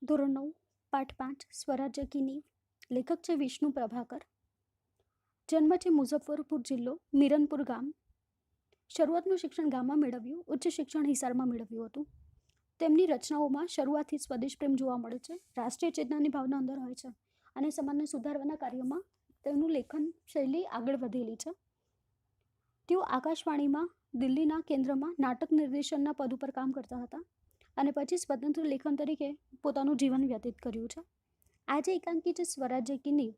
ધોરણ 9 પાઠ 5 સ્વરાજ્ય કી નીંવ. લેખક છે વિષ્ણુ પ્રભાકર. જન્મ છે મુઝફ્ફરપુર જિલ્લો, મિરનપુર ગામ. શરૂઆતનું શિક્ષણ ગામમાં મેળવ્યું, ઉચ્ચ શિક્ષણ હિસારમાં મેળવ્યું હતું. તેમની રચનાઓમાં શરૂઆતથી સ્વદેશ પ્રેમ જોવા મળે છે, રાષ્ટ્રીય ચેતનાની ભાવના અંદર હોય છે અને સમાજને સુધારવાના કાર્યમાં તેમનું લેખન શૈલી આગળ વધેલી છે. તેઓ આકાશવાણીમાં દિલ્હીના કેન્દ્રમાં નાટક નિર્દેશનના પદ ઉપર કામ કરતા હતા અને પછી સ્વતંત્ર લેખન તરીકે પોતાનું જીવન વ્યતીત કર્યું છે. આજે એકાંકી છે સ્વરાજ્ય કી નીંવ.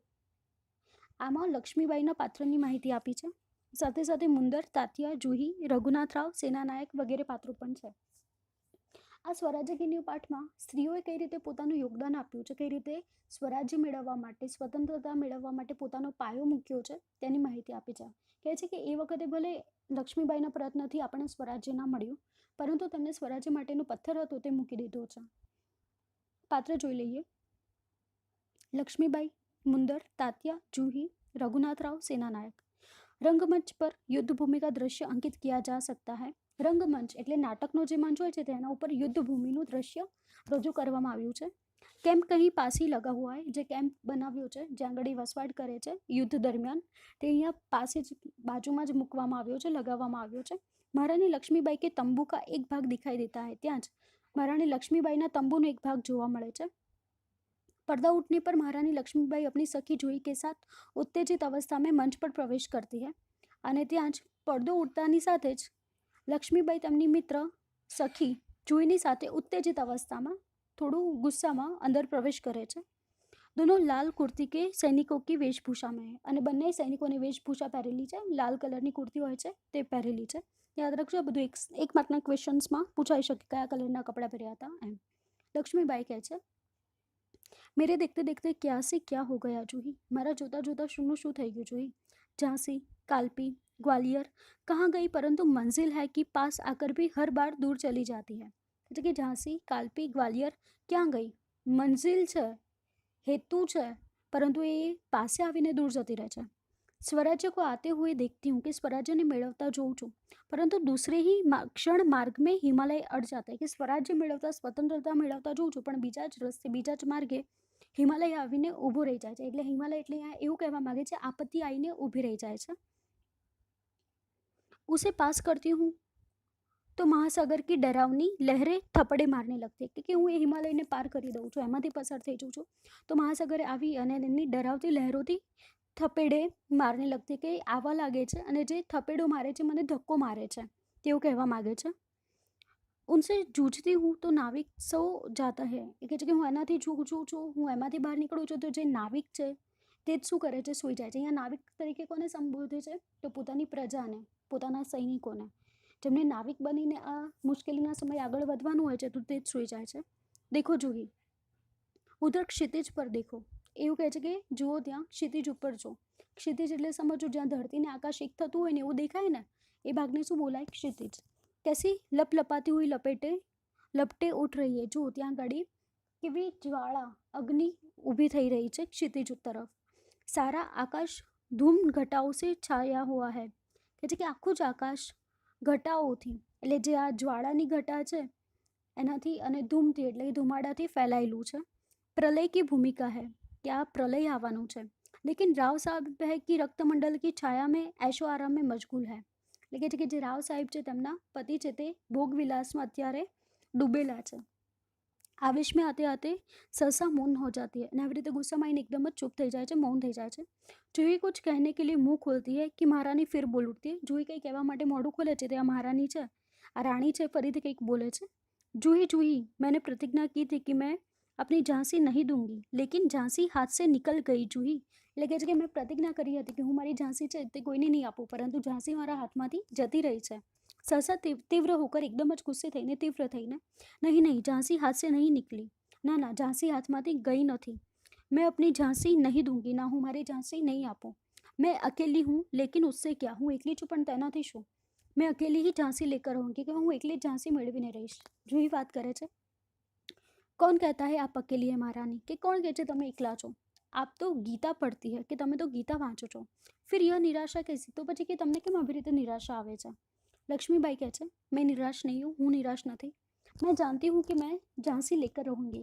આમાં લક્ષ્મીબાઈના પાત્રની માહિતી આપી છે. સાથે સાથે મુંદર, તાત્યા, જુહી, રઘુનાથરાવ, સેનાનાયક વગેરે પાત્રો પણ છે. આ સ્વરાજ્ય કી નીંવ પાઠમાં સ્ત્રીઓએ કઈ રીતે પોતાનું યોગદાન આપ્યું છે, કઈ રીતે સ્વરાજ્ય મેળવવા માટે, સ્વતંત્રતા મેળવવા માટે પોતાનો પાયો મૂક્યો છે, તેની માહિતી આપી છે. કહે છે કે એ વખતે ભલે લક્ષ્મીબાઈના પ્રયત્નથી આપણને સ્વરાજ્ય ના મળ્યું, પરંતુ તેમને સ્વરાજ્ય માટેનો પથ્થર હતો તે મૂકી દીધો છે. પાત્ર જોઈ લઈએ. લક્ષ્મીબાઈ, મુંદર, તાત્યા, જूही, रघुनाथराव, सेनानायक. रंगमंच पर युद्ध भूमि का दृश्य अंकित किया जा सकता है. રંગમંચ એટલે નાટકનો જે મંચ હોય છે તેના ઉપર યુદ્ધ ભૂમિનું દ્રશ્ય રજૂ કરવામાં આવ્યું છે. કેમ્પ કહી પાસી લગા હુઆ હૈ. જે કેમ્પ બનાવ્યો છે જ્યાં આગળ વસવાટ કરે છે યુદ્ધ દરમિયાન, તે અહીંયા પાસે જ બાજુમાં જ મૂકવામાં આવ્યો છે, લગાવવામાં આવ્યો છે. महारानी लक्ष्मीबाई के तंबू का एक भाग दिखाई देता है. ત્યાં જ महारानी लक्ष्मीबाईના તંબુનો એક ભાગ જોવા મળે છે. पर्दा उठने पर महारानी लक्ष्मीबाई अपनी सखी जूही के साथ उत्तेजित अवस्था में मंच पर प्रवेश करती है. અને ત્યાં જ પડદો ઉડતાની સાથે જ લક્ષ્મીબાઈ તેમની મિત્ર સખી જૂહીની સાથે ઉત્તેજિત અવસ્થામાં થોડું ગુસ્સામાં અંદર પ્રવેશ કરે છે. दोनों लाल कुर्ती के सैनिकों की वेशभूषा में है. અને બંને સૈનિકોની વેશભૂષા પહેરેલી છે, લાલ કલરની કુર્તી હોય છે તે પહેરેલી છે. યાદ રાખજો, બધું એક માર્કના ક્વેશ્ચન્સમાં પૂછાઈ શકે કયા કલરના કપડાં પહેર્યા હતા એમ. લક્ષ્મીબાઈ કહે છે, मेरे देखते देखते क्या से क्या हो गया जूही. मारा जोता जोता शुनू शू થઈ ગયું જूही. झांसी, कालपी, ग्वालियर कहाँ गई, परंतु मंजिल है कि पास आकर भी हर बार दूर चली जाती है. એટલે કે ઝાંસી, કાલપી, ગ્વાલિયર ક્યાં ગઈ, મંજિલ છે, હેતુ છે, પરંતુ એ પાસે આવીને દૂર જતી રહે છે. स्वराज्य को आते हुए देखती हूँ कि स्वराज्य ने મેળવતા જોઉં છું, પરંતુ दूसरे ही क्षण मार्ग में हिमालय अड़ जाता है. कि स्वराज्य મેળવતા, સ્વતંત્રતા મેળવતા જોઉં છું, પણ બીજા જ રસ્તે, બીજા જ માર્ગે હિમાલય આવીને ઊભો રહી જાય છે. એટલે હિમાલય એટલે અહીંયા એવું કહેવા માંગે છે આપત્તિ આવીને ઊભી રહી જાય છે. उसे पास करती हूँ तो महासागर की डरावनी लहरें थपड़े मारने लगती है. કે હું એ હિમાલયને પાર કરી દઉં છું, એમાંથી પસાર થઈ જાઉં છું, તો મહાસાગરે આવી અને એની ડરાવતી લહેરોથી થપેડે મારને લગતી, કે આવવા લાગે છે અને જે થપેડો મારે છે, મને ધક્કો મારે છે, તેવું કહેવા માગે છે. ઉનસે જૂझती हूँ तो नाविक सो जाता है. એ કહે છે કે હું એનાથી જૂझું છું, હું એમાંથી બહાર નીકળું છું, તો જે નાવિક છે તે જ શું કરે છે, સૂઈ જાય છે. અહીંયા નાવિક તરીકે કોને સંબોધે છે, તો પોતાની પ્રજાને, પોતાના સૈનિકોને, જેમને નાવિક બનીને આ મુશ્કેલીના સમયે આગળ વધવાનું હોય છે, તો તે જ સૂઈ જાય છે. દેખો જૂહી, ઉધર ક્ષિતિજ પર દેખો. એવું કહે છે કે જુઓ ત્યાં ક્ષિતિજ ઉપર જો. ક્ષિતિજ એટલે સમજો જ્યાં ધરતીને આકાશ એક થતું હોય ને એવું દેખાય ને, એ ભાગને શું બોલાય, ક્ષિતિજ. कैसी लपलपाती हुई लपटे उठ रही है. જો ત્યાં ગાડી કેવી જ્વાળા, અગ્નિ ઊભી થઈ રહી છે ક્ષિતિજ તરફ. સારા આકાશ ધૂમ ઘટાઓ સે છાયા હુઆ હૈ. કે છે કે આખું જ આકાશ ઘટાઓથી, એટલે જે આ જ્વાળાની ઘટા છે એનાથી, અને ધૂમથી એટલે ધુમાડાથી ફેલાયેલું છે. પ્રલય કી ભૂમિકા હૈ, કે આ પ્રલય આવવાનું છે. લેકિન રાવ સાહેબ હૈ कि रक्तमंडल की छाया में ऐशो आराम में मशगूल है. એટલે કે છે કે જે રાવ સાહેબ છે તેમના પતિ છે તે ભોગવિલાસમાં અત્યારે ડૂબેલા છે. આવેશ में आते आते सहसा मौन हो जाती है. અને આવી રીતે ગુસ્સામાં આવીને એકદમ જ ચૂપ થઈ જાય છે, મૌન થઈ જાય છે. જूही कुछ कहने के लिए मुंह खोलती है कि महारानी फिर बोल उठती है. જूही કંઈ કહેવા માટે મોઢું ખોલે છે, ત્યાં મહારાની છે, આ રાણી છે, ફરીથી કંઈક બોલે છે. जूही जूही, मैंने प्रतिज्ञा की थी कि मैं अपनी झांसी नहीं दूंगी, लेकिन झांसी हाथ से निकल गई जूही. એટલે કે છે કે મેં પ્રતિજ્ઞા કરી હતી કે હું મારી ઝાંસી છે તે કોઈને નહીં આપું, પરંતુ ઝાંસી મારા હાથમાંથી જતી રહી છે. સહસા તીવ્ર હોકર, એકદમ જ ગુસ્સે થઈને, તીવ્ર થઈને, નહીં નહીં, ઝાંસી હાથ સે નહીં નીકળી. ના ના, ઝાંસી હાથમાંથી ગઈ નથી. મેં अपनी झांसी नहीं दूंगी, ના હું મારી ઝાંસી નહીં આપું. मैं अकेली हूँ लेकिन उससे क्या, હું એકલી છું પણ તેનાથી શું. मैं अकेली ही झांसी लेकर रहूँगी, કે હું એકલી જ ઝાંસી મેળવીને રહીશ. જૂહી વાત કરે છે. कौन कहता है आप अकेली है महारानी, કે કોણ કહે છે તમે એકલા છો. આપ તો ગીતા પડતી હૈ, કે તમે તો ગીતા વાંચો છો. फिर यह निराशा कैसी, તો પછી કે તમને કેમ આવી રીતે નિરાશા આવે છે. લક્ષ્મીબાઈ કહે છે, मैं निराश नहीं हूँ, હું નિરાશ નથી. मैं जानती हूँ कि मैं झांसी लेकर रहूँगी.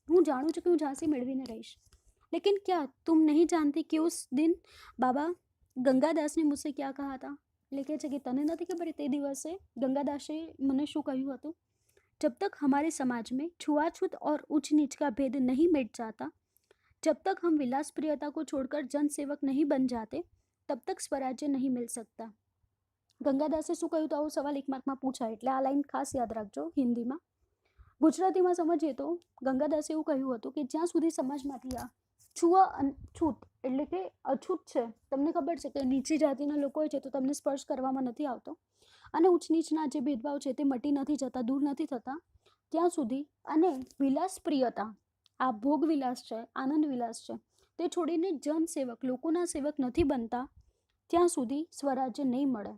હું જાણું છું કે હું ઝાંસી મેળવીને રહીશ, लेकिन क्या तुम नहीं जानती कि उस दिन बाबा गंगादास ने मुझसे क्या कहा था? એટલે કહે છે કે તને નથી ખબર તે દિવસે ગંગાદાસે મને શું કહ્યું હતું? जब तक हमारे समाज में छुआछूत और ऊंच नीच का भेद नहीं मिट जाता, जब तक हम विलास प्रियता को छोड़कर जन सेवक नहीं बन जाते, तब तक स्वराज्य नहीं मिल सकता. ગંગાદાસે શું કહ્યું તો આવો સવાલ એક માર્કમાં પૂછાય એટલે આ લાઈન ખાસ યાદ રાખજો હિન્દીમાં. ગુજરાતીમાં સમજીએ તો ગંગાદાસે એવું કહ્યું હતું કે જ્યાં સુધી સમાજમાંથી આ છૂઆછૂત એટલે કે અછૂત છે, તમને ખબર છે કે નીચી જાતિના લોકો હોય છે તો તમને સ્પર્શ કરવામાં નથી આવતો, અને ઊંચ નીચના જે ભેદભાવ છે તે મટી નથી જતા, દૂર નથી થતા, ત્યાં સુધી, અને વિલાસ પ્રિયતા, આ ભોગ વિલાસ છે, આનંદ વિલાસ છે, તે છોડીને જન સેવક, લોકોના સેવક નથી બનતા, ત્યાં સુધી સ્વરાજ્ય નહીં મળે.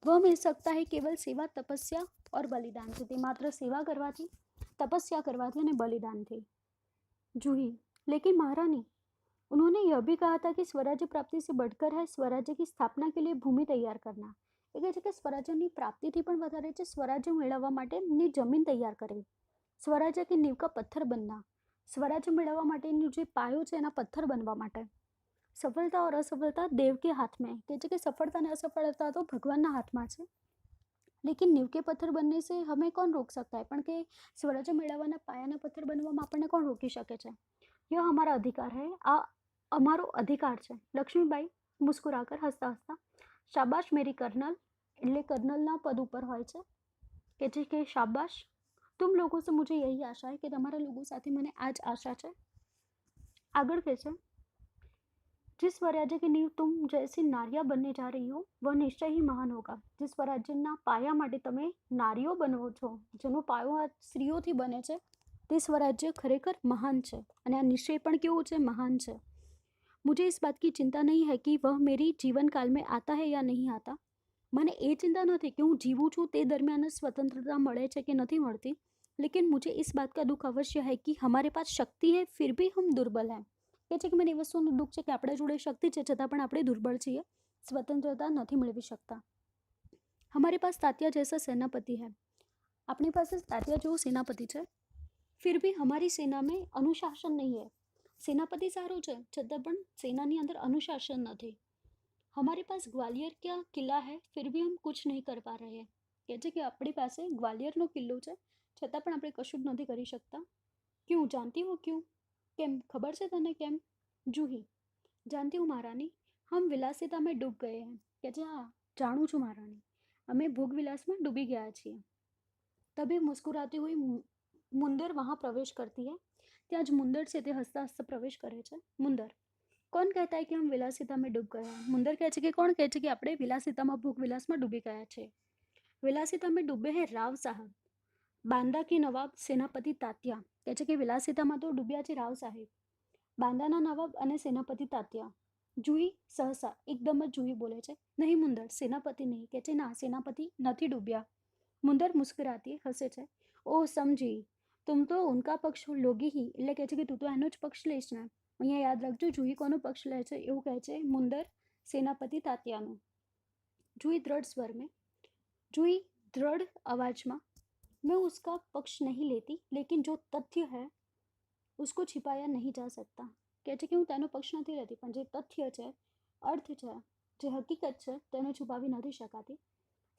वह मिल सकता है केवल सेवा, तपस्या और बलिदान से. તે માત્ર સેવા કરવાથી, तपस्या करवाથી અને बलिदानથી. जूही, लेकिन महारानी, उन्होंने यह भी कहा था कि स्वराज्य प्राप्ति से बढ़कर है स्वराज्य की स्थापना के लिए भूमि तैयार करना. એ કહે છે કે સ્વરાજ્યની પ્રાપ્તિથી પણ વધારે છે સ્વરાજ્ય મેળવવા માટેની જમીન તૈયાર કરવી. સ્વરાજ્ય કે નીવ કા પથ્થર બનના, સ્વરાજ્ય મેળવવા માટેનો જે પાયો છે એના પથ્થર બનવા માટે. સફળતા और असफलता देव के हाथ में, કહે છે કે સફળતા અને અસફળતા તો ભગવાનના હાથમાં છે, लेकिन नींव के पत्थर बनने से हमें कौन रोक सकता है, પણ કે સ્વરાજ્ય મેળવવાના પાયાના પથ્થર બનવામાં આપણને કોણ રોકી શકે છે? यह हमारा अधिकार है, આ અમારો અધિકાર છે. લક્ષ્મીબાઈ મુસ્કુરાકર હસતા હસતા, શાબાશ મેરી કર્નલ, એટલે કર્નલના પદ ઉપર હોય છે, કે છે કે શાબાશ, तुम लोगों से मुझे यही आशा है, કે તમારા લોકો સાથે મને આ જ આશા છે. આગળ કહે છે, जिस स्वराज्य की नींव तुम जैसी नारियां बनने जा रही हो वह निश्चय ही महान होगा. જે સ્વરાજ્યના પાયા માટે તમે નારીઓ બનવો છો, જેનો પાયો આ સ્ત્રીઓથી બને છે, તે સ્વરાજ્ય ખરેખર મહાન છે, અને આ નિશ્ચય પણ કેવું છે? મહાન છે. मुझे इस बात की चिंता नहीं है कि वह मेरी जीवन काल में आता है या नहीं आता. મને એ ચિંતા નથી કે હું જીવું છું તે દરમિયાન સ્વતંत्रता મળે છે કે નથી મળતી, लेकिन मुझे इस बात का दुख अवश्य है कि हमारे पास शक्ति है फिर भी हम दुर्बल हैं. કહે છે કે મને એ વસ્તુનું દુઃખ છે કે આપણા જોડે શક્તિ છે છતાં પણ આપણે દુર્બળ છીએ, સ્વતંत्रता નથી મેળવી શકતા. हमारे पास तात्या जैसा सेनापति है, આપણી પાસે તાત્યા જેવો સેનાપતિ છે, फिर भी हमारी सेना में अनुशासन नहीं है. सेनापति सारो છે છતાં પણ સેનાની અંદર अनुशासन નથી. हमारे पास ग्वालियर का किला है फिर भी हम कुछ नहीं कर पा रहे हैं. કહે છે કે આપણી પાસે ગ્વાલિયરનો કિલ્લો છે છતાં પણ આપણે કશું જ નથી કરી શકતા. ક્યું? જાનતી હો ક્યું? કેમ? ખબર છે તને કેમ? જૂહી, જાનતી હું મહારાની, હમ વિલાસિતા में डूब गए हैं. કે છે હા, જાણું છું મહારાણી, અમે ભોગવિલાસમાં ડૂબી ગયા છીએ. તभी मुस्कुराती हुई मुंदर वहाँ प्रवेश करती है. ત્યાં જ મુંદર છે તે હસતા હસતા પ્રવેશ કરે છે. મુંદર, કોણ કહેતા है कि हम विलासिता में डूब गए हैं? મુંદર કહે છે કે કોણ કહે છે કે આપણે વિલાસિતામાં, ભોગવિલાસમાં ડૂબી ગયા છે. વિલાસિતા में डूबे हैं राव साहब, બાંદા કી નવાબ, સેનાપતિ તાત્યા. કહે છે કે વિલાસિતામાં તો ડૂબ્યા છે રાવ સાહેબ, બાંદાના નવાબ અને સેનાપતિ તાત્યા. જૂહી સહસા, એકદમ જ જૂહી બોલે છે, નહીં મુંદર, સેનાપતિ નહીં. કહે છે ના, સેનાપતિ નથી ડૂબ્યા. મુંદર મુસ્કરાતી હસે છે. ઓહ સમજી, તુમ તો ઉનકા પક્ષ લોગી હી, એટલે કહે છે કે તું તો એનો જ પક્ષ લઈશ ને. અહીંયા યાદ રાખજો, જૂહી કોનો પક્ષ લે છે એવું કહે છે મુંદર, સેનાપતિ તાત્યાનું. જૂહી દ્રઢ સ્વર મેં, जूही दृढ़ आवाज में, मैं उसका पक्ष नहीं लेती लेकिन जो तथ्य है उसको छिपाया नहीं जा सकता. કહે છે કે હું તેનો પક્ષ નથી લેતી પણ જે તથ્ય છે, અર્થ છે, જે હકીકત છે તેને છુપાવી નથી શકાતી.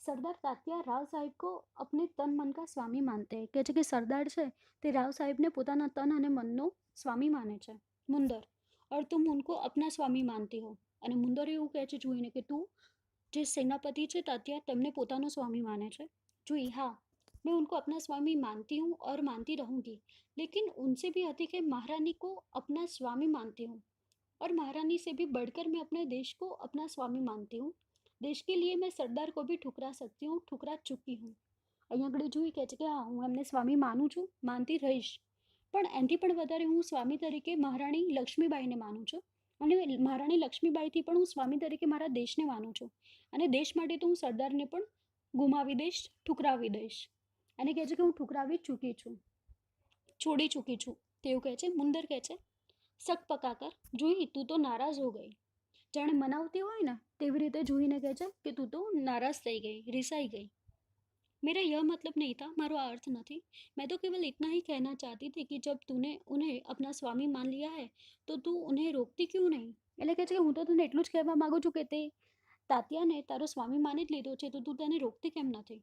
સરદાર તાત્યા રાવ સાહેબ को अपने तन मन का स्वामी मानते हैं. કહે છે કે સરદાર છે તે રાવ સાહેબને પોતાના તન અને મનનો સ્વામી માને છે. મુંદર, और तुम उनको अपना स्वामी मानती हो. અને મુંદર એવું કહે છે જૂહીને કે તું જે सेनापति છે તાત્યા તેમને પોતાનો स्वामी माने છે. जूही, हाँ, मैं उनको अपना स्वामी मानती हूँ और मानती रहूँगी, लेकिन उनसे भी अधिक है महारानी को अपना स्वामी मानती हूँ, और महारानी से भी बढ़कर मैं अपने देश को अपना स्वामी मानती हूँ. देश के लिए मैं सरदार को भी ठुकरा सकती हूँ, ठुकरा चुकी हूँ. અહીંયા આગળ જૂહી કહે છે કે હા, હું એમને સ્વામી માનું છું, માનતી રહીશ, પણ એનાથી પણ વધારે હું સ્વામી તરીકે મહારાણી લક્ષ્મીબાઈને માનું છું, અને મહારાણી લક્ષ્મીબાઈથી પણ હું સ્વામી તરીકે મારા દેશને માનું છું, અને દેશ માટે તો હું સરદારને પણ ગુમાવી દઈશ, ઠુકરાવી દઈશ. અને કહે છે કે હું ઠુકરાવી ચૂકી છું, છોડી ચૂકી છું તેવું કહે છે. મુંદર કહે છે, સક પકાકર, જૂહી તું તો નારાજ હો ગઈ. જાણે મનાવતી હોય ને તેવી રીતે જૂહીને કહે છે કે તું તો નારાજ થઈ ગઈ, રિસાઈ ગઈ. मेरा यह मतलब नहीं था, मारो आ अर्थ नहीं। मैं तो केवल इतना ही कहना चाहती थी कि जब तूने उन्हें अपना स्वामी मान लिया है तो तू उन्हें रोकती क्यों नहीं? એટલે કે છે કે હું તો તને એટલું જ કહેવા માંગુ છું કે તે તાત્યાને તારો સ્વામી માની જ લીધો છે તો તું તેને રોકતી કેમ નથી?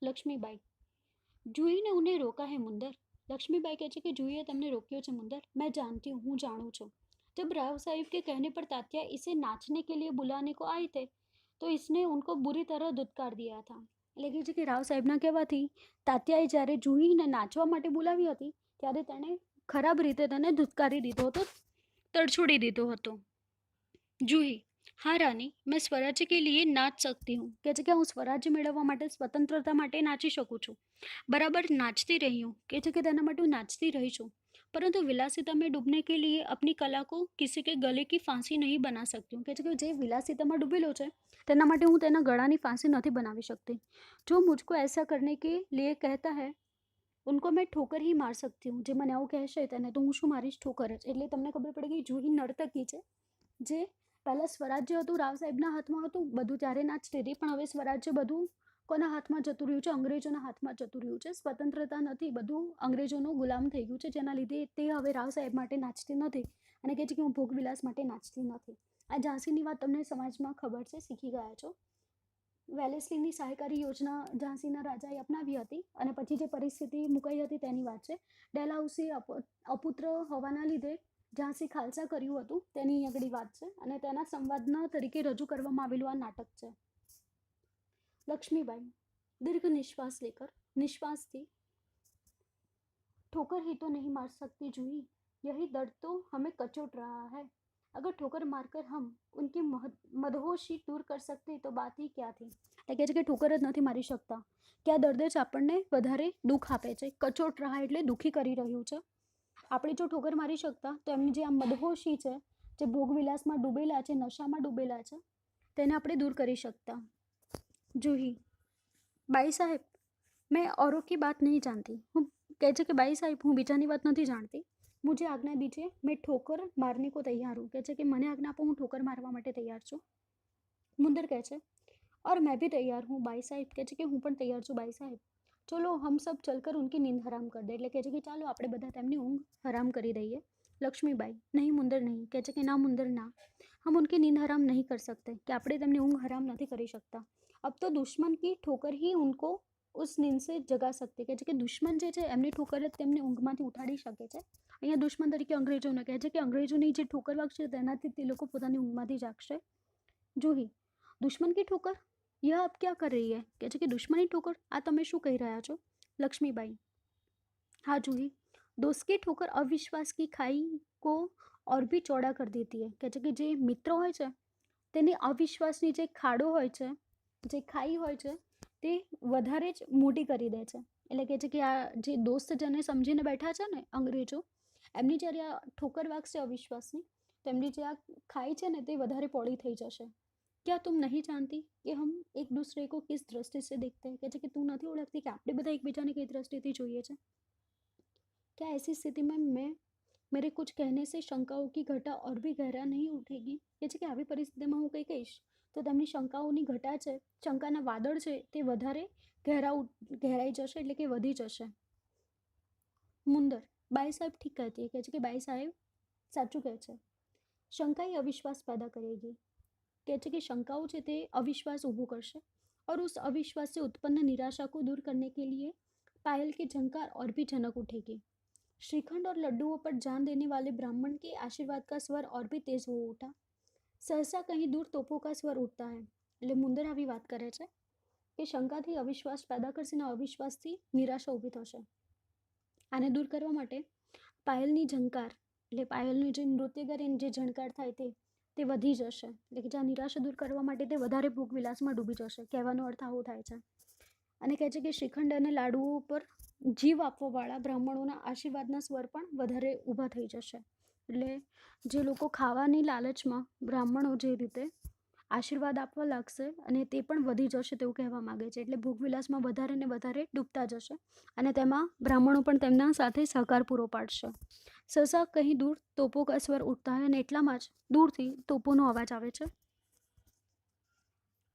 લક્ષ્મીબાઈ, જુહીને उन्हें रोका है मुंदर। लक्ष्मीबाई કહે છે કે જુહીએ તમને રોક્યો છે मुंदर। मैं जानती हूँ, હું જાણું છું। जब राव साहिब के कहने पर तात्या इसे नाचने के लिए बुलाने को आए थे तो इसने उनको बुरी तरह धुतकार दिया था। એટલે કે છે કે રાવ સાહેબના કહેવાથી તાત્યાએ જ્યારે જુહીને નાચવા માટે બોલાવી હતી ત્યારે તેણે ખરાબ રીતે તેને ધુતકારી દીધો હતો, તડછોડી દીધો હતો। જુહી, हाँ रानी, मैं स्वराज्य के लिए नाच सकती हूँ। કહે છે કે હું સ્વરાજ્ય મેળવવા માટે, સ્વતંત્રતા માટે નાચી શકું છું। बराबर नाचती रही हूँ, કહે છે કે તેના માટે હું નાચતી રહી છું। परंतु विलासिता में डूबने के लिए अपनी कला को किसी के गले की फांसी नहीं बना सकती हूँ। કહે છે કે જે વિલાસિતામાં ડૂબેલો છે તેના માટે હું તેના ગળાની फांसी નથી બનાવી શકતી। जो मुझको ऐसा करने के लिए कहता है उनको मैं ठोकर ही मार सकती हूँ। જે મને આવું કહેશે તેને તો હું શું મારીશ? ઠોકર જ। એટલે તમને ખબર પડે કે જુહી નર્તકી છે જે પહેલાં સ્વરાજ્ય હતું રાવ સાહેબના હાથમાં હતું, બધું ત્યારે નાચતી હતી, પણ હવે સ્વરાજ્ય બધું કોના હાથમાં જતું રહ્યું છે? અંગ્રેજોના હાથમાં જતું રહ્યું છે। સ્વતંત્રતા નથી, બધું અંગ્રેજોનું ગુલામ થઈ ગયું છે, જેના લીધે તે હવે રાવ સાહેબ માટે નાચતી નથી અને કહે છે કે હું ભોગવિલાસ માટે નાચતી નથી। આ ઝાંસીની વાત તમને સમાજમાં ખબર છે, શીખી ગયા છો। વેલેસ્લીની સહાયકારી યોજના ઝાંસીના રાજાએ અપનાવી હતી અને પછી જે પરિસ્થિતિ મુકાઈ હતી તેની વાત છે। ડેલહાઉસી અપુત્ર હોવાના લીધે ઝાંસી ખાલસા કર્યું હતું તેની આગળ વાત છે અને તેના સંવાદના તરીકે રજૂ કરવામાં આવેલું આ નાટક છે। લક્ષ્મીબાઈ, दीर्घ निश्वास लेकर निश्वास थी, ठोकर ही तो नहीं मार सकती जूही, यही दर्द तो हमें कचोट रहा है। अगर ठोकर मारकर हम उनकी मदहोशी दूर कर सकते तो बात ही क्या थी। એટલે કે છે કે ઠોકર જ નથી મારી શકતા કે આ દર્દ જ આપણને વધારે દુઃખ આપે છે। કચોટ રહા એટલે દુઃખી કરી રહ્યું છે। આપણે જો ઠોકર મારી શકતા તો એમની જે આ મદહોશી છે, જે ભોગવિલાસમાં ડૂબેલા છે, નશામાં ડૂબેલા છે, તેને આપણે દૂર કરી શકતા। જુહી, बाई साहेब, मैं औरों की बात नहीं जानती हूँ। कह છે કે बाई साहेब, હું બીજાની વાત નથી જાણતી। मुझे आज्ञा दीजिए, मैं ठोकर मारने को तैयार हूँ। કહે છે કે મને આજ્ઞા આપો, હું ઠોકર મારવા માટે તૈયાર છું। मुंदर કહે છે और मैं भी तैयार हूँ बाई साहेब। કહે છે કે હું પણ તૈયાર છું बाई साहेब। चलो हम सब चलकर उनकी नींद हराम कर दे। એટલે કહે છે કે ચાલો આપણે બધા તેમની ઊંઘ હરામ કરી દઈએ। લક્ષ્મીબાઈ, નહીં મુંદર નહીં। કહે છે કે ના મુંદર ના, हम उनकी नींद हराम नहीं कर सकते, कि આપણે તેમની ઊંઘ હરામ નથી કરી શકતા। अब तो दुश्मन की ठोकर ही उनको उस नींद से जगा सकते। કહે છે કે દુશ્મન જે છે એમની ઠોકર જ તેમને ઊંઘમાંથી ઉઠાડી શકે છે। અહીંયા દુશ્મન તરીકે અંગ્રેજોને કહે છે કે અંગ્રેજોની જે ઠોકર વાગશે તેનાથી તે લોકો પોતાની ઊંઘમાંથી જાગશે। જુહી, दुश्मन की ठोकर, यह अब क्या कर रही है। કહે છે કે દુશ્મની ઠોકર, આ તમે શું કહી રહ્યા છો? લક્ષ્મીબાઈ, हाँ जूही, दोस्त की ठोकर अविश्वास की खाई को और भी चौड़ा कर देती है। કહે છે કે જે મિત્રો હોય છે તેની અવિશ્વાસની જે ખાડો હોય છે, જે ખાઈ હોય છે તે વધારે જ મોટી કરી દે છે। એટલે કહે છે કે આ જે દોસ્ત જેને સમજીને બેઠા છે ને અંગ્રેજો, એમની જ્યારે આ ઠોકર વાગશે અવિશ્વાસની તો એમની જે આ ખાઈ છે ને તે વધારે પહોળી થઈ જશે। क्या तुम नहीं जानती कि हम एक दूसरे को किस दृष्टि से देखते हैं। कहते कि तू नहीं ओळखती कि આપણે બધા એકબીજાને કઈ દ્રષ્ટિથી જોઈએ છે। क्या ऐसी स्थिति में मैं मेरे कुछ कहने से शंकाओं की घटा और भी गहरा नहीं उठेगी। કહે છે કે આવી પરિસ્થિતિમાં હું કંઈ કહીશ તો તેમની શંકાઓની ઘટા છે, શંકાના વાદળ છે તે વધારે ગહેરાઈ જશે, એટલે કે વધી જશે। મુંદર, બાઈ સાહેબ ઠીક કહેતી है। કહે છે કે બાઈ સાહેબ સાચું કહે છે। શંકા એ અવિશ્વાસ पैदा करेगी। કહે છે કે શંકાઓ છે તે અવિશ્વાસ ઊભું કરશે और उस अविश्वास से उत्पन्न निराशा को दूर करने के लिए पायल की झंकार और भी झनक उठेगी। श्रीखंड और लड्डुओं पर जान देने वाले ब्राह्मण के आशीर्वाद का स्वर और भी तेज हो उठा। सहसा कहीं दूर तोपों का स्वर उठता है। એટલે મુંદર આવી વાત કરે છે કે શંકાથી અવિશ્વાસ પેદા કરશે અને અવિશ્વાસથી નિરાશા ઊભી થશે। આને દૂર કરવા માટે પાયલની ઝંકાર, એટલે પાયલનું જે નૃત્ય કરીને જે ઝણકાર થાય તે વધી જશે। એટલે કે જે નિરાશા દૂર કરવા માટે તે વધારે ભોગવિલાસમાં ડૂબી જશે। કહેવાનો અર્થ આવો થાય છે। અને કહે છે કે શ્રીખંડ અને લાડુઓ ઉપર જીવ આપવાવાળા બ્રાહ્મણોના આશીર્વાદના સ્વર પણ વધારે ઊભા થઈ જશે। એટલે જે લોકો ખાવાની લાલચમાં બ્રાહ્મણો જે રીતે આશીર્વાદ આપવા લાગશે અને તે પણ વધી જશે તેવું કહેવા માગે છે। એટલે ભોગવિલાસમાં વધારે ને વધારે ડૂબતા જશે અને તેમાં બ્રાહ્મણો પણ તેમના સાથે સહકાર પૂરો પાડશે। સહસા કहीं दूर तोपों का स्वर उठता है અને એટલામાં જ દૂરથી તોપોનો અવાજ આવે છે।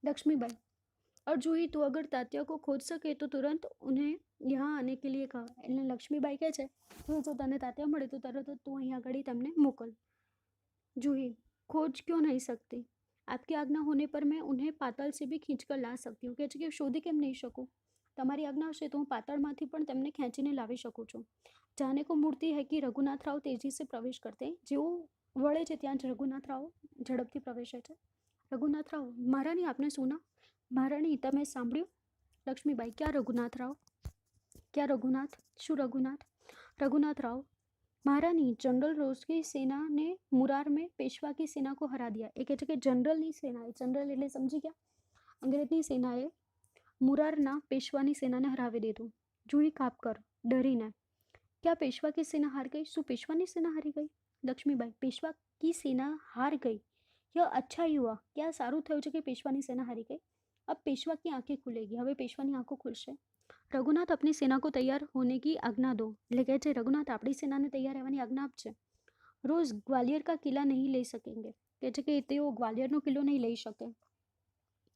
લક્ષ્મીબાઈ, और जूही તું अगर તાત્યા को खोज सके तो तुरंत उन्हें यहाँ आने के लिए कहा. એટલે લક્ષ્મીબાઈ કહે છે જો તને તાત્યા મળે તો તરત જ તું અહીં આગળ તેમને મોકલ. जूही खोज क्यों नहीं सकती? आपकी आज्ञा होने पर मैं उन्हें पाताल से भी खींच कर ला सकती हूँ. કે શોધી કેમ નહીં શકું? તમારી આજ્ઞા હશે તો હું પાતાળમાંથી પણ તેમને ખેંચીને લાવી શકું છું. જાને કો મૂર્તિ હૈ કે રઘુનાથ રાવ તેજી સે પ્રવેશ કરતે. જેવું વળે છે ત્યાં જ રઘુનાથ રાવ ઝડપથી પ્રવેશે છે. રઘુનાથ રાવ મહારાણી આપને સુના? મહારાણી તમે સાંભળ્યું? લક્ષ્મીબાઈ ક્યાં રઘુનાથ રાવ? ક્યાં રઘુનાથ? શું રઘુનાથ? रघुनाथ राव महारानी जनरल रोज की सेना ने मुरार में पेशवा की सेना को हरा दिया. એ કહે છે કે જનરલની સેનાએ, જનરલ એટલે સમજી ગયા, અંગ્રેજની સેનાએ मुरारना पेशवानी सेनाने हरावी દીધું. जूही काप कर डरीने क्या पेशवा की सेना हार गई? શું पेशवानी सेना हारी गई? लक्ष्मीबाई पेशवा की सेना हार गई यह अच्छा ही हुआ. क्या સારું થયું છે કે पेशवानी सेना हारी गई. अब पेशवा की आंखें खुलेगी. હવે पेशवानी आंखों खुलશે. रघुनाथ अपनी सेना को तैयार होने की आज्ञा दो. એટલે કહે છે રઘુનાથ આપણી સેનાને તૈયાર રહેવાની આજ્ઞા આપશે. રોજ ગ્વાલિયર का किला नहीं ले सकेंगे. કહે છે કે તેઓ ગ્વાલિયરનો કિલ્લો નહીં લઈ શકે.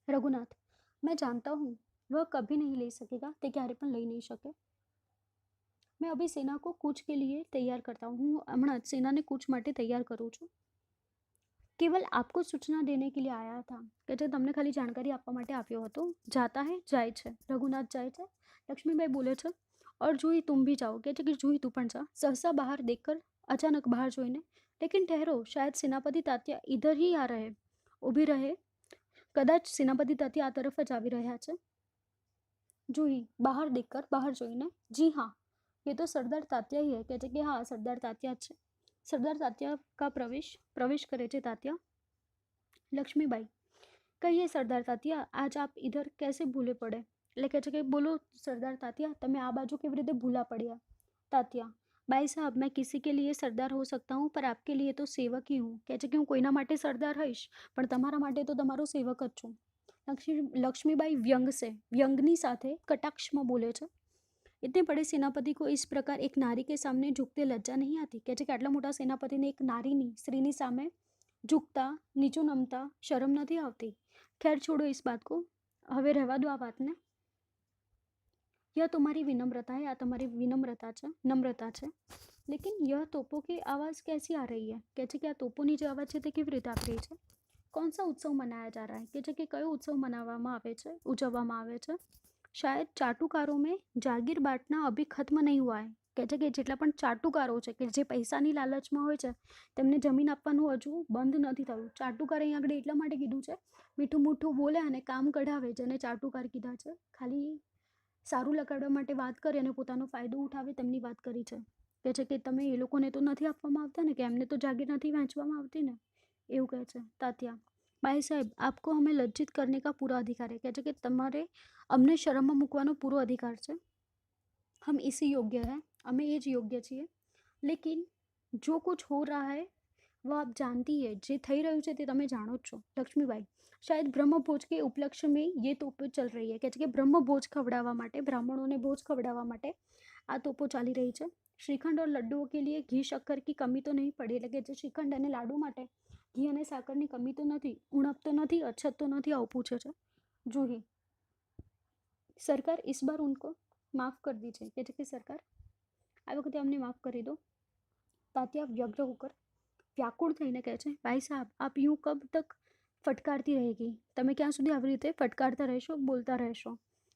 रघुनाथ मैं जानता हूँ वह कभी नहीं ले सकेगा. તે ક્યારે પણ લઈ નહીં શકે. मैं अभी सेना को कूच के लिए तैयार करता हूँ. હું હમણાં જ સેનાને કૂચ માટે તૈયાર કરું છું. केवल आपको सूचना देने के लिए आया था. કે જે તમને ખાલી જાણકારી આપવા માટે આવ્યો હતો. જાતા હે જાય છે. રઘુનાથ જાય છે. लक्ष्मीबाई बोले छे और जूही तुम भी जाओ. कहते कि जूही तू पण जा. सहसा बाहर देखकर अचानक बाहर जोईने लेकिन ठहरो शायद सेनापति तात्या इधर ही आ रहे. ઊભી રહે કદાચ સેનાપતિ તાત્યા આ તરફ જ આવી રહ્યા છે. जूही बाहर देखकर बाहर जोईने जी हाँ ये तो सरदार तात्या ही है. कहते कि हाँ सरदार तात्या છે. सरदार तात्या का प्रवेश करे छे तात्या. लक्ष्मीबाई कहिए सरदार तात्या आज आप इधर कैसे भूले पड़े. એટલે કહે છે કે બોલો સરદાર તાત્યા તમે આ બાજુ કેવી રીતે ભૂલા પડ્યા. તાત્યા भाई साहब मैं किसी के लिए सरदार हो सकता हूँ पर आपके लिए तो सेवक ही हूँ. કહે છે કે હું કોઈના માટે સરદાર હઈશ પણ તમારા માટે તો તમારો સેવક જ છું. લક્ષ્મીબાઈ વ્યંગની સાથે કટાક્ષમાં બોલે છે. इतने बड़े सेनापति को इस प्रकार एक नारी के सामने झुकते लज्जा नहीं आती. કહે છે કે આટલા મોટા સેનાપતિને એક નારીની સ્ત્રીની સામે ઝુકતા નીચું નમતા શરમ નથી આવતી. ખેર છોડો इस बात को. હવે રહેવા દો આ વાતને. यह तुम्हारी विनम्रता है. आ तुम्हारी विनम्रता છે नम्रता છે. लेकिन यह तोपों की आवाज़ कैसी आ रही है. કહે છે કે આ તોપોની જે અવાજ છે તે કેવી રીતે આવી રહી છે. कौन सा उत्सव मनाया जा रहा है. કહે છે કે કયો ઉત્સવ મનાવવામાં આવે છે ઉજવવામાં આવે છે. शायद चाटुकारों में जागीर बांटना अभी खत्म नहीं हुआ है. કહે છે કે જેટલા પણ ચાટુકારો છે કે જે પૈસાની લાલચમાં હોય છે તેમને જમીન આપવાનું હજુ બંધ નથી થયું. ચાટુકાર અહીં આગળ એટલા માટે કીધું છે મીઠું મૂઠું બોલે અને કામ કઢાવે જેને ચાટુકાર કીધા છે. ખાલી સારું લગાડવા માટે વાત કરે અને પોતાનો ફાયદો ઉઠાવે તેમની વાત કરી છે. કહે છે કે તમે એ લોકોને તો નથી આપવામાં આવતા ને કે એમને તો જાગીર નથી વહેંચવામાં આવતી ને એવું કહે છે. તાત્યા भाई साहब आपको हमें लज्जित करने का पूरा अधिकार है. કહે છે કે તમારે અમને શરમમાં મૂકવાનો પૂરો અધિકાર છે. हम इसी योग्य हैं. અમે એ જ યોગ્ય છીએ. लेकिन जो कुछ हो रहा है वो आप जानती है. જે થઈ રહ્યું છે તે તમે જાણો જ છો. લક્ષ્મીબાઈ शायद ब्रह्मभोज के उपलक्ष्य में ये तोपो चल रही है. કહે છે કે બ્રહ્મભોજ ખવડાવવા માટે બ્રાહ્મણોને ભોજ ખવડાવવા માટે આ તોપો ચાલી રહી છે. શ્રીખંડ और लड्डुओं के लिए घी शक्कर की कमी तो नहीं पड़ी. એટલે કે જે શ્રીખંડ અને લાડુ માટે ઘી અને સાકરની કમી તો નથી, ઉણપ તો નથી, અછત તો નથી આવું પૂછે છે. जूही सरकार इस बार उनको माफ़ कर दीजिए. कहते कि सरकार आ वखते अमने माफ़ करी दो. तात्या व्यग्र होकर व्याकुળ થઈને કહે છે भाई साहब आप यूँ कब तक फटकारती रहेगी. તમે ક્યાં સુધી આવી રીતે ફટકારતા રહેશો બોલતા રહેશો.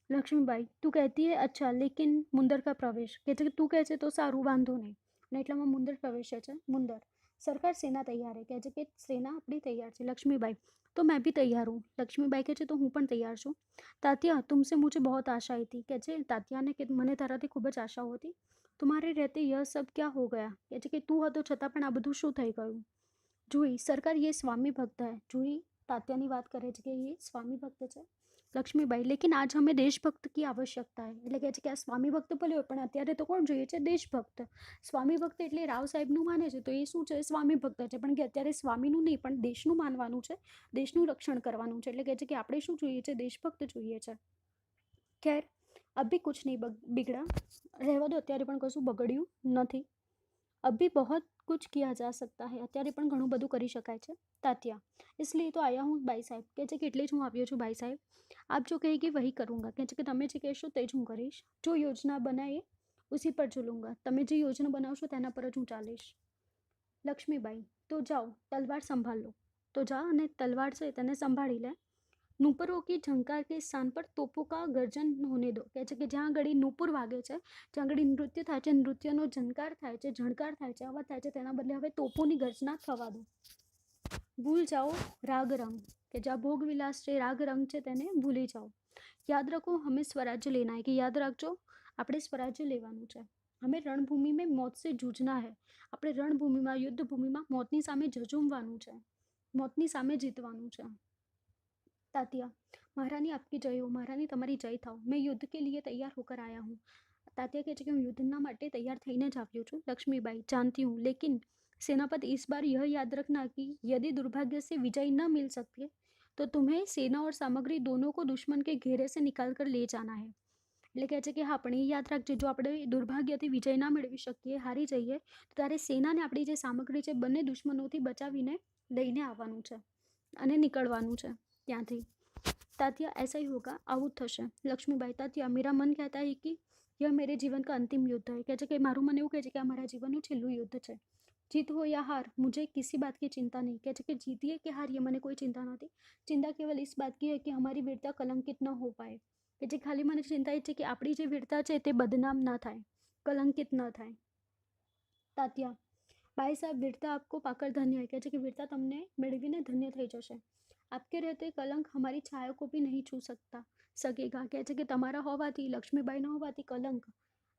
લક્ષ્મીબાઈ તું કહેતી હે અચ્છા લેકિન મુંદર કા પ્રવેશ. કહે છે કે તું કહે છે તો સારું વાંધો નહીં અને એટલામાં મુંદર પ્રવેશે છે. મુંદર सरकार सेना तैयार है. કહે છે કે સેના આપણી તૈયાર છે. लक्ष्मीबाई तो मैं भी तैयार हूँ. लक्ष्मीबाई કહે છે તો હું પણ તૈયાર છું. तात्या तुमसे मुझे बहुत आशा आई थी. કહે છે તાત્યાને કે મને તારાથી ખૂબ જ આશાઓ હતી. तुम्हारे रहते यह सब क्या हो गया. કહે છે કે તું હતો છતાં પણ આ બધું શું થઈ ગયું. जूही सरकार ये स्वामी भक्त है. जूही तात्याની વાત કરે છે કે એ સ્વામી ભક્ત છે. લક્ષ્મીબાઈ લેકિન આજ હમે દેશભક્ત की आवश्यकता है. એટલે કહે છે કે આ સ્વામી ભક્ત ભલે હોય પણ અત્યારે તો કોણ જોઈએ છે દેશભક્ત. સ્વામી ભક્ત એટલે રાવ સાહેબનું માને છે તો એ શું છે સ્વામી ભક્ત છે પણ કે અત્યારે સ્વામીનું નહીં પણ દેશનું માનવાનું છે, દેશનું રક્ષણ કરવાનું છે. એટલે કહે છે કે આપણે શું જોઈએ છે દેશભક્ત જોઈએ છે. ખેર અભી કુછ નહીં બિગડા. રહેવા દો અત્યારે પણ કશું બગડ્યું નથી. अभी बहुत कुछ किया जा सकता है, અત્યારે પણ ઘણું બધું કરી શકાય છે તાત્યા, इसलिए तो आया हूँ भाई साहब, કહે છે કે એટલે જ હું આવ્યો છું ભાઈ સાહેબ, આપ जो कहेगी वही करूँगा, કહે છે કે તમે જે કહેશો તે જ હું કરીશ, जो योजना बनाए उसी पर चलूँगा, તમે જે યોજના બનાવશો તેના પર જ હું ચાલીશ। લક્ષ્મીબાઈ, તો જાઓ તલવાર સંભાળ લો, તો જા અને તલવાર છે તેને સંભાળી લે। नूपुरों की झंकार के स्थान पर तोपों का गर्जन होने दो, કહે છે કે જ્યાં ઘડી નૂપુર વાગે છે, જ્યાં ઘડી નૃત્ય થાય છે, નૃત્યનો ઝંકાર થાય છે, ઝણકાર થાય છે, અવાજ થાય છે, તેના બદલે હવે તોપોની ગર્જના થવા દો। ભૂલ જાઓ રાગ રંગ, કે જ્યાં ભોગ વિલાસ છે, રાગ રંગ છે તેને ભૂલી જાઓ। યાદ रखो हमें स्वराज्य लेना है, कि याद રાખજો આપણે સ્વરાજ્ય લેવાનું છે। हमें रणभूमि में मौत से जूझना है, આપણે રણભૂમિમાં યુદ્ધ ભૂમિમાં મૌતની સામે ઝઝૂમવાનું છે, મૌતની સામે જીતવાનું છે। तात्या, महारानी आपकी जय हो, महारानी તમારી જય થાવ, मैं युद्ध के लिए तैयार होकर आया हूँ। तात्या કહે છે કે હું યુદ્ધના માટે તૈયાર થઈને જ આવ્યો છું। लक्ष्मीबाई, जानती हूँ, लेकिन सेनापति इस बार यह याद रखना कि यदि दुर्भाग्य से विजय न मिल सकती तो तुम्हें सेना और सामग्री दोनों को दुश्मन के घेरे से निकाल कर ले जाना है। એટલે કહે છે કે હા પણ એ યાદ રાખજે, જો આપણે દુર્ભાગ્યથી વિજય ના મેળવી શકીએ, હારી જઈએ, તો તારે સેનાને આપણી જે સામગ્રી છે બંને દુશ્મનોથી બચાવીને લઈને આવવાનું છે અને નીકળવાનું છે ત્યાંથી। तात्या, ऐसा ही होगा, આવું જ થશે। લક્ષ્મીબાઈ, तात्या, मेरा मन कहता है कि यह मेरे जीवन का अंतिम युद्ध है, કહે છે કે મારું मन એવું કહે છે કે આ મારા જીવનનું છેલ્લું યુદ્ધ છે। जीत हो या हार मुझे किसी बात की चिंता नहीं, કહે છે કે જીતીએ કે હારીએ મને કોઈ ચિંતા નથી, चिंता केवल इस बात की है कि हमारी वीरता कलंकित न हो पाए, કે જે ખાલી મને ચિંતા એ છે કે આપણી જે વીરતા છે તે બદનામ ન થાય, કલંકિત ન થાય। तात्या, भाई साहब, वीरता आपको पाकर धन्य है, કહે છે કે વીરતા તમને મેળવીને ધન્ય થઈ જશે। आपके रहते कलंक हमारी छाया को भी नहीं छू सकेगा, કહે છે કે તમારા હોવાથી, લક્ષ્મીબાઈ ન હોવાથી કલંક,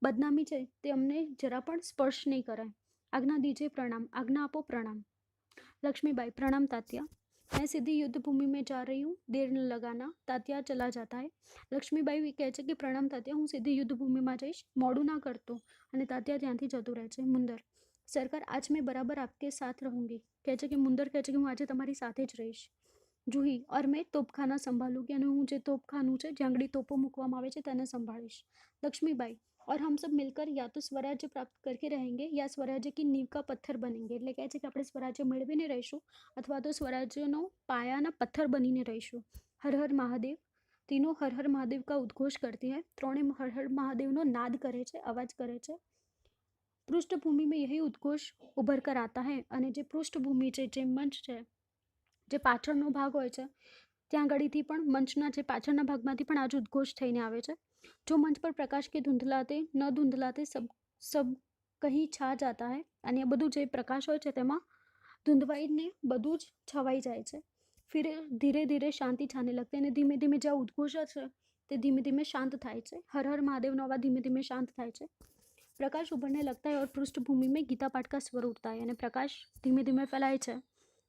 બદનામી છે તે અમને જરા પણ સ્પર્શ નહીં કરે। आज्ञा दीजिए, प्रणाम, आज्ञा आपो, प्रणाम। लक्ष्मीबाई, प्रणाम तात्या, मैं सीधी युद्ध भूमि में जा रही हूँ, देर न लगाना। तात्या चला जाता है। लक्ष्मीबाई કહે છે કે પ્રણામ તાત્યા, હું સીધી યુદ્ધ ભૂમિમાં જઈશ, મોડું ના કરતો, અને તાત્યા ત્યાંથી જતું રહે છે। મુંદર, સરકાર, आज मैं बराबर आपके साथ रहूंगी, કહે છે કે મુંદર કહે છે કે હું આજે તમારી સાથે જ રહીશ। जूही, और मैं तोपखाना संभालूंगी, અને હું જે તોપખાનું છે જ્યાં આગળ તોપો મૂકવામાં આવે છે તેને સંભાળીશ। लक्ष्मीबाई, और हम सब मिलकर या तो स्वराज्य प्राप्त करके रहेंगे या स्वराज्य की नींव का पत्थर बनेंगे, એટલે કહે છે કે આપણે સ્વરાજ્ય મેળવીને રહીશું અથવા તો સ્વરાજ્યનો પાયાના પથ્થર બનીને રહીશું। હર હર મહાદેવ, तीनों हर हर महादेव का उद्घोष करती है, ત્રણે हर हर महादेवનો નાદ કરે છે, અવાજ કરે છે। પૃષ્ઠભૂમિ में यही उद्घोष उभर कर आता है, અને જે પૃષ્ઠભૂમિ છે, જે મંચ છે, જે પાછળનો ભાગ હોય છે ત્યાં ગળીથી પણ મંચના જે પાછળના ભાગમાંથી પણ આ જ ઉદ્ઘોષ થઈને આવે છે। जो मंच पर प्रकाश के धुंधलाते न धुंधलाते सब कहीं छा जाता है, અને આ બધું જે પ્રકાશ હોય છે તેમાં ધૂંધવાઈને બધું જ છવાઈ જાય છે। फिर धीरे धीरे शांति छाने लगते हैं, ધીમે ધીમે જે ઉદ્ઘોષ છે તે ધીમે ધીમે શાંત થાય છે। हर हर महादेवનો અવાજ ધીમે ધીમે શાંત થાય છે। प्रकाश उभरने लगता है और पृष्ठभूमि में गीता पाठ का स्वर उठता है, અને પ્રકાશ ધીમે ધીમે ફેલાય છે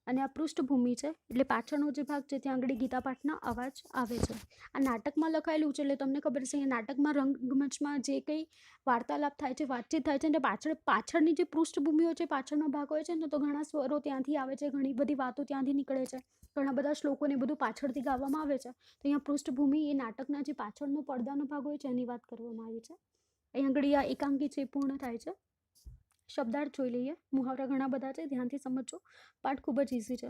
અને આ પૃષ્ઠભૂમિ છે એટલે પાછળનો જે ભાગ છે ત્યાં આગળ ગીતા પાઠના અવાજ આવે છે। આ નાટકમાં લખાયેલું છે એટલે તમને ખબર છે કે નાટકમાં રંગમંચમાં જે કંઈ વાર્તાલાપ થાય છે, વાતચીત થાય છે, અને પાછળની જે પૃષ્ઠભૂમિ હોય છે, પાછળનો ભાગ હોય છે ને, તો ઘણા સ્વરો ત્યાંથી આવે છે, ઘણી બધી વાતો ત્યાંથી નીકળે છે, ઘણા બધા શ્લોકોને બધું પાછળથી ગાવામાં આવે છે। તો અહીંયા પૃષ્ઠભૂમિ એ નાટકના જે પાછળનો પડદાનો ભાગ હોય છે એની વાત કરવામાં આવી છે। અહીંયા આગળ આ એકાંકી છે પૂર્ણ થાય છે। શબ્દાર્થ જોઈ લઈએ। મુહાવરા ઘણા બધા છે, ધ્યાનથી સમજો, પાઠ ખૂબ જ ઇઝી છે।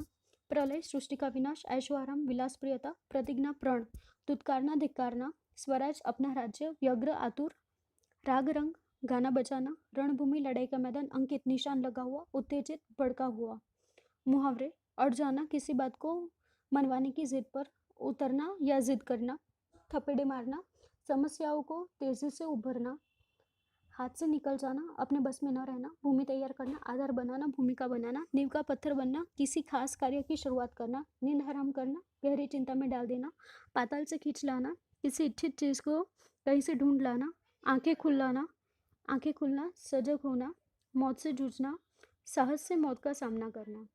પ્રલય, સૃષ્ટિ का विनाश, ऐशो आराम, विलास प्रियता, प्रतिज्ञा, प्रण, तुत्कारना, धिक्कारना, स्वराज, अपना राज्य, व्यग्र, आतुर, राग रंग, गाना बजाना, रणभूमि, लड़ाई का मैदान, अंकित, निशान लगा हुआ, उत्तेजित, भड़का हुआ। मुहावरे, अड़ जाना, किसी बात को मनवाने की जिद पर उतरना या जिद करना, थपेड़े मारना, समस्याओं को तेजी से उभरना, हाथ से निकल जाना, अपने बस में न रहना, भूमि तैयार करना, आधार बनाना, भूमिका बनाना, नींव का पत्थर बनना, किसी खास कार्य की शुरुआत करना, नींद हराम करना, गहरी चिंता में डाल देना, पाताल से खींच लाना, किसी इच्छित चीज़ को कहीं से ढूंढ लाना, आंखें खुलना, सजग होना, मौत से जूझना, साहस से मौत का सामना करना।